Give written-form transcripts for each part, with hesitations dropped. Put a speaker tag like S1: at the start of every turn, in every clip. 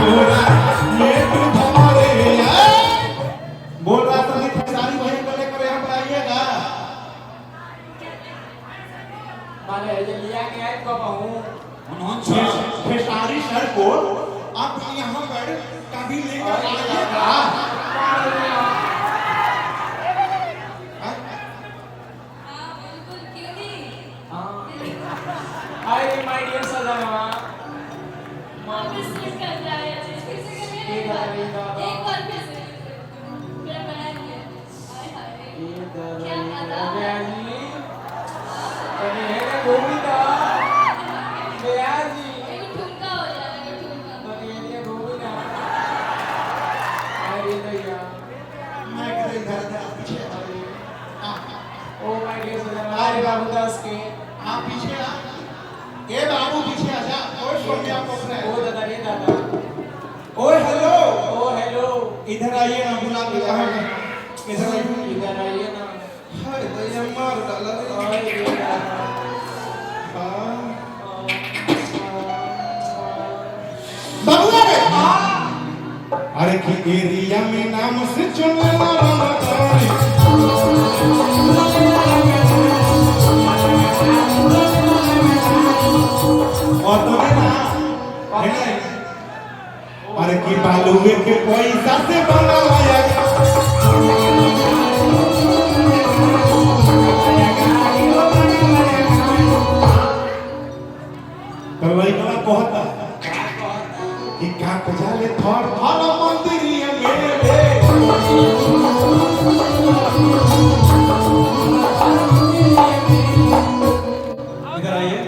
S1: पूरा ये तुम्हारे बोल रहा था कि सारी बहन को लेकर यहाँ पर आइएगा।
S2: माने ये लिया के आए को कहूं
S1: खेसारी सर को आप यहाँ पर कभी लेकर आइएगा।
S2: हाय माय डियर सजना
S3: वापस किस कर रहा है फिर से करिए एक बार फिर से मेरा बना दिया हाय हाय क्या पता
S2: अरे है गोविंदा बेयाजी
S3: एक ठुमका हो जाएगा ठुमका
S2: अरे ये गोविंदा अरे भैया
S1: मैं इधर पीछे
S2: ओ माय डियर सजना अरे बाबूदास के
S1: आप पीछे आ ये बाबू पीछे आ जा और सोनिया पोखरे
S2: ओ दादा रे दादा
S1: ओए हेलो
S2: ओ हेलो
S1: इधर आइए ना बुला के कहां है
S2: इधर आइए ना
S1: हाय दया मार डाला
S2: ओए ये दादा
S1: बाबू रे अरे कि एरिया में नाम से चुनने वाला मकान और तो ना अरे कि बालूए के पैसा से बनाया करवाई कला कहता कि का पजाले थर थर मंदिरिया मेरे इधर आइए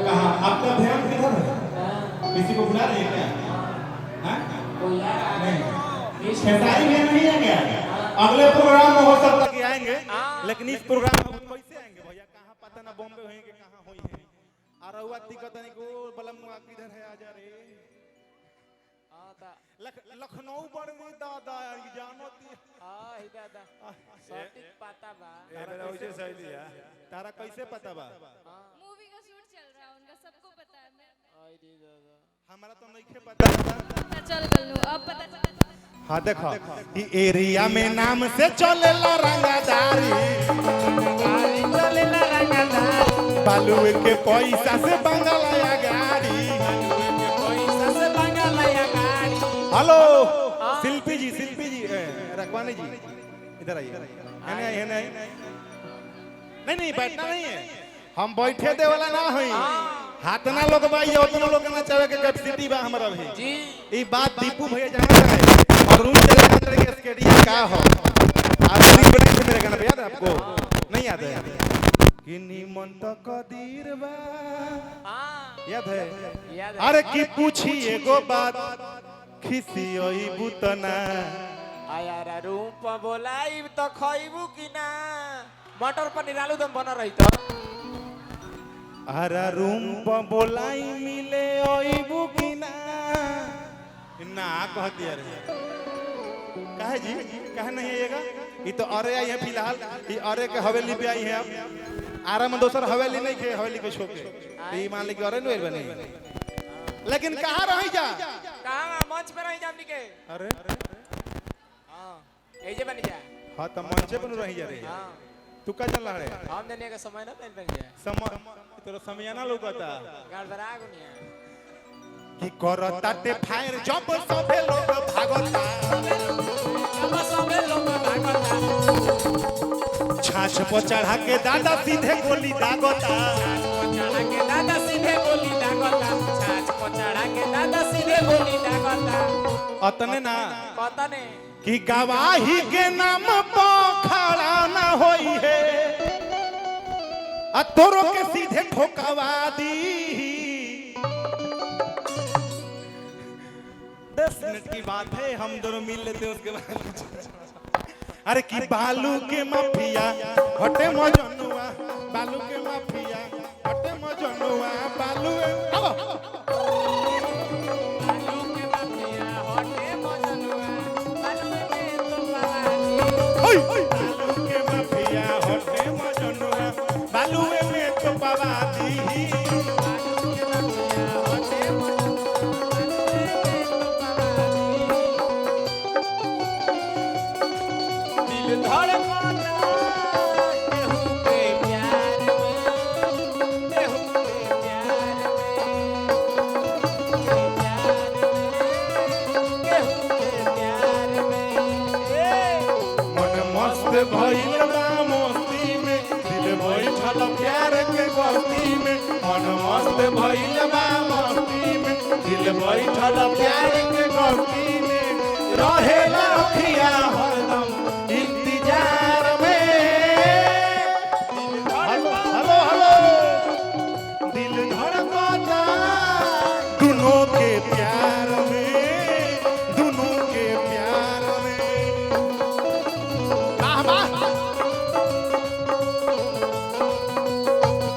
S1: कहाँ आपका ध्यान किधर है किसी को बुला रहे हैं क्या हाँ नहीं खेसारी में नहीं है क्या अगले प्रोग्राम में हो सकता कि आएंगे लेकिन इस प्रोग्राम में कैसे आएंगे भैया कहाँ पता ना बॉम्बे होंगे कहाँ हुई है अरहुआ दिक्कत नहीं को बलम किधर है आजा रे लखनऊ बड़ में दादा यार जानो ती
S2: हां ही दादा सटीक पता बा
S1: तारा कैसे सही दिया तारा कैसे पता बा
S3: मूवी का शूट चल रहा है उनका सबको पता है मैं
S2: आई दी दादा
S1: हमारा तो नहीं पता
S3: चल गलू अब पता चल
S1: हाँ देखो ई एरिया में नाम से चलेला रंगदारी
S2: चलेला रंगदार
S1: बालू के पैसा से बंगलाया गाड़ी
S2: पैसा से बंगलाया गाड़ी
S1: हेलो शिल्पी जी रखवानी जी इधर आइए नहीं बैठना नहीं है हम बैठे दे वाला ना होई हाथ ना लोग भाई उतना लोग ना चाहे के कैपेसिटी बा हमरा भी
S2: जी
S1: ई बात दीपू भैया जाना चाहे और रूल चलेगा तेरे के स्केडिया का हो आप लिंक बनाए थे मेरे गाना पे याद है आपको नहीं याद है कि निमंत कदीर बा
S2: हां
S1: याद है
S2: याद है
S1: अरे की पूछी एगो बात खिसियोई बुतना
S2: आयार रूप बोलाई तो खइबू कि ना मटर पनीर आलू दम बना रही तो
S1: अरे रूम पर बोलाई मिले ओइबू की ना कह दिया रे काहे जी काहे नहीं आइएगा ये तो अरे आई है फिलहाल ये अरे के हवेली पे आई है आप आरा में दोसर हवेली नहीं के हवेली के छोके ये मान ली कि अरे नहीं बने लेकिन कहाँ रही जा
S2: कहां मंच पे रही जामनी के
S1: अरे
S2: हां ए जे बन जा
S1: हाँ तो मंचे पर रही जा रे
S2: हां
S1: तू का चल रहा है
S2: हम देने का समय ना बन जाए
S1: समय तेरा समयाना लौकता
S2: गड़बड़ा गुनिया
S1: कि करता ते फायर जब सबे लोग भागता
S2: अब सबे लोग भागता
S1: छाछ पर चढ़ा के दादा सीधे गोली दागता
S2: चढ़ा के दादा सीधे गोली दागता छाछ को चढ़ा के दादा सीधे गोली दागता
S1: अतने ना
S2: पता ने
S1: कि गवाही के नाम पर खड़ा ना होई है तोरो के सीधे ठोकवा दी 10 मिनट की बात है हम दोनों मिल लेते हैं उसके बाद अरे कि बालू के माफिया हटे मजनुआ बालू के माफिया हटे मजनुआ बालू
S2: बालू के माफिया हटे मजनुआ बालू में तो पानी
S1: बालू के माफिया हटे मजनुआ बालू में तो पवादी
S2: बालू के माफिया हटे मजनुआ
S1: भइल बा मस्ती में दिल बैठल प्यार के बस्ती में मन मस्त भइल बा मस्ती में दिल बैठल प्यार के बस्ती में रहेला अखिया हरदम इंतजार में हेलो हेलो हेलो दिल धड़कता दोनों के प्यार में दोनों के प्यार में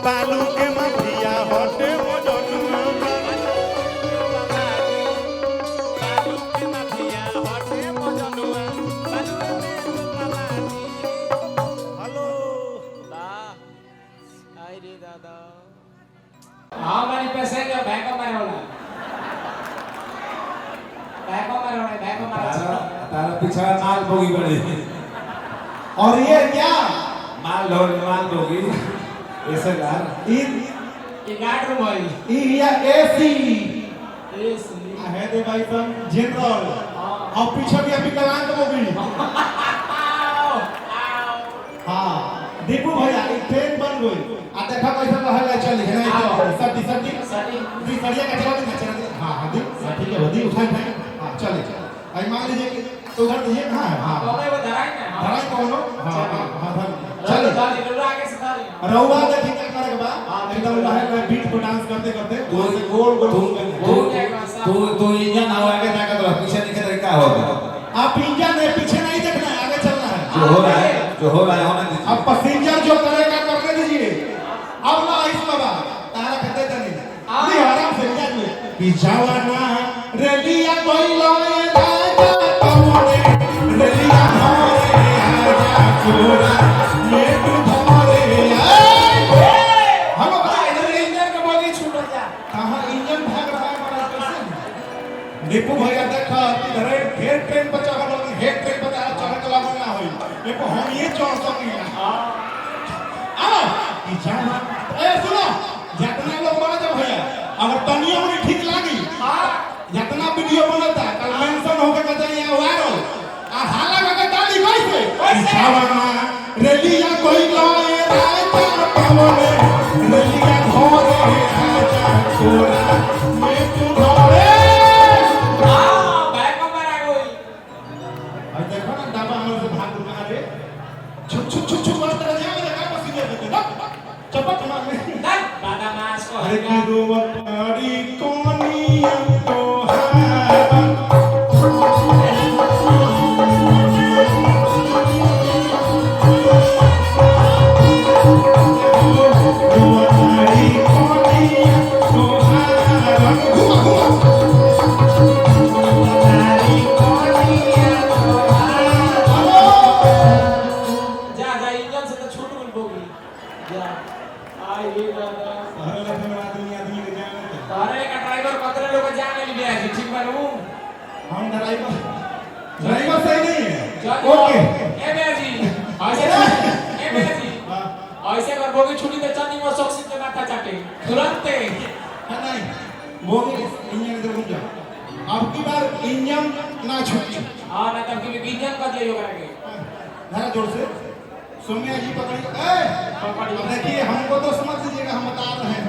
S1: बालू के मफिया हटे मजनुआ
S2: बालू के माफिया हटे मजनुआ बालू में कलानी
S1: हेलो
S2: वाह आई रे दादा हाँ वाली पैसेंजर बैंक में रोला
S4: तारा पीछा माल बोगी बड़ी
S1: और ये क्या
S4: माल बोगी ऐसे यार
S2: ये गार्ड रूम है
S1: या एसी
S2: एसी
S1: है दे भाई साहब जनरल और पीछे भी अभी कलांत होगी हाँ दीपू भैया एक ट्रेन बन गई आ देखा कैसे रहला चल है ना सटी सटी दी सड़िया का चला दे चला हां हां दी ठीक है दी उठा है हां चले आई मान लीजिए कि तो उधर दीजिए कहां है हां
S2: वो धराई ना
S1: धराई कौन हो हां हां
S2: चल
S1: चले
S2: चल आगे से धरी
S1: रउआ देखी क्या करे के बाद एकदम लहर में बीट को डांस करते करते गोल गोल
S4: तू इंजन हवा के ताकत रहा पीछे दिखे तो क्या होगा
S1: आप इंजन में पीछे नहीं देखना है आगे चलना है
S4: जो हो रहा है होना दीजिए
S1: अब पैसेंजर जो करेगा करने दीजिए अब ना इस बाबा तारा कहते थे नहीं आराम से इंजन में कि जवाना रेलिया कोइलो राजा कमरे रेलिया हमारे आजा कोरा ये तू धमारे हम
S2: इधर इंजन का बोगी छूट जा
S1: कहां इंजन भाग रहा है बड़ा कैसे दीपू भैया देखा इधर ढेर ट्रेन बचा हम लोग हेड ट्रेन बचा चला ना होई देखो हम ये चढ़ सकी हां आओ कि जाना ए सुनो जितना लोग बना जब भैया अगर तनिया में ठीक लागी हां जितना वीडियो बनता कल मेंशन होके कहते हैं वायरल आ हाला का डाली कैसे सावना रेलिया कोई लाए राजा पवने रेलिया घोरे आजा कोरा मैं तू घोरे
S2: हां बैक में आ गई
S1: और देखो ना डब्बा में से भाग उठा रे छुप छुप छुप छुप तरह जाएगा देखा पसीने देते ना चपट मार में
S2: दादा मास को
S1: अरे की रोवतारी कोनिया तो है रोवतारी कोनिया तो है घुमा घुमा रोवतारी कोनिया तो है
S2: जा जा इंजन से तो छूट गई बोगी जा आई रे दादा
S1: हर लगे में आदमी के जान
S2: अरे का ड्राइवर कतरे लोग जाने लिए है ठीक बारू
S1: हम ड्राइवर सही नहीं है ओके
S2: ए मेरा जी ऐसे ए मेरा जी ऐसे कर बोगी छुट्टी तो चनी वो शौक से माथा चाटे तुरंत
S1: नहीं बोगे इंजन इधर घूम जाओ अब की बार इंजन ना छूटे
S2: हां ना तब की इंजन का दियो करेंगे
S1: जरा जोर से सोनिया जी पकड़िए अब देखिए हमको तो समझ लीजिएगा हम बता रहे हैं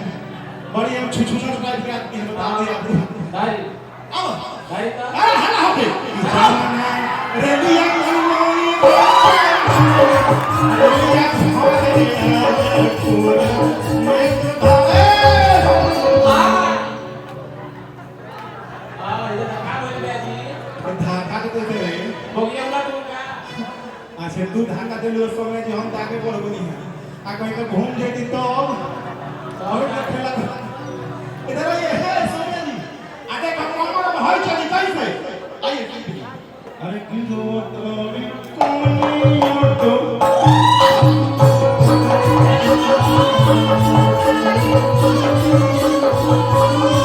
S1: बड़ी हम छुछुना टाइप के आदमी हैं बता दिए आपको
S2: दारी
S1: अब
S2: दारी तो
S1: अरे हला होके जमाना रेलिया कोई रेलिया हमारे पूरा मैं भावे
S2: हां इधर का बोले मेरा जी
S1: धाका देते थे
S2: बोगी हमला दूंगा
S1: अच्छा तू धाका दे लो समय जी हम ताके पड़बो नहीं है आ कहीं तो घूम जेती तो और क्या खेला इधर आइए है सोनिया जी आगे कमरा में हर चली कैसे आइए अरे की दो तोरी कोनिया तो
S3: Thank you.